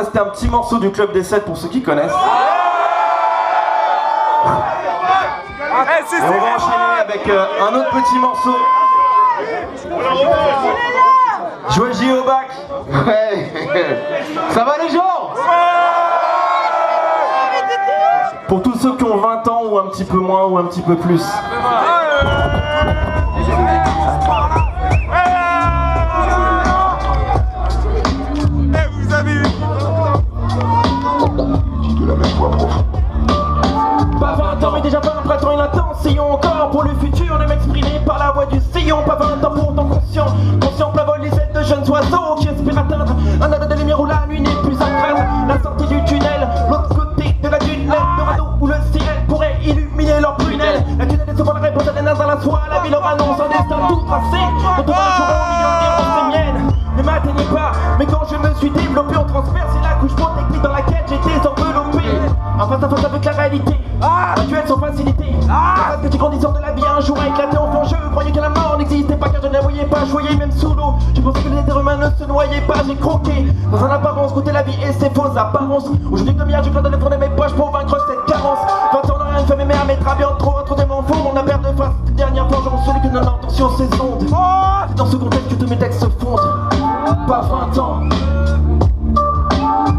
c'était un petit morceau du Club des 7 pour ceux qui connaissent. Et on va enchaîner avec un autre petit morceau. Joël J au bac. Ouais. Ça va les gens? Pour tous ceux qui ont 20 ans ou un petit peu moins ou un petit peu plus. Vous avez eu de la même voix profonde. Pas 20 ans mais déjà 20 printemps et l'intention encore pour le futur de m'exprimer par la voix du sillon. Pas 20 ans pourtant conscient, conscient plein vol les ailes de jeunes oiseaux qui espèrent atteindre un âge de lumière où la nuit n'est plus à craindre. La sortie du tunnel, l'autre côté de la dune, le radeau où le ciel pourrait illuminer leurs prunelles. La tunnel est souvent la réponse à des nazes à la soie, la ville leur annonce un destin tout tracé. Quand on va toujours au milieu des pensées miennes, ne m'atteignez pas, mais quand je me suis développé, on transperce la couche technique dans laquelle j'étais enveloppé. En face à face avec la réalité, actuelle sans facilité. Parce que tes conditions de la vie un jour a éclaté enfant. Je croyais que la mort n'existait pas car je ne la voyais pas. Je voyais même sous l'eau, je pensais que les êtres humains ne se noyaient pas. J'ai croqué dans un apparence, goûté la vie et ses fausses apparences. Aujourd'hui comme hier, je claque dans les fonds de mes poches pour vaincre cette carence. 20 ans n'a rien fait mais à mettre à bien trop de m'en fous. On a perdu de face, cette dernière fois j'en celui que non entend sur ces ondes. C'est dans ce contexte que tous mes textes se fondent. Pas 20 ans,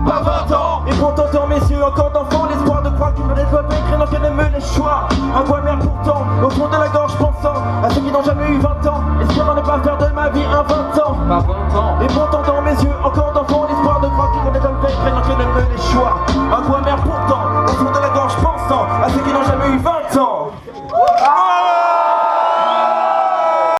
pas 20 ans. Et pourtant dans mes yeux encore d'enfant, l'espoir de croire qu'une planète doit écrire dans qu'elle ne me laisse choix. Un poids mer pourtant, au fond de la gorge pensant à ceux qui n'ont jamais eu 20 ans, espérant ne pas faire de ma vie un 20 ans. Pas 20 ans. Et pourtant dans mes yeux encore d'enfant, l'espoir de croire qu'une planète doit écrire dans qu'elle ne me laisse choix. Un poids mer pourtant,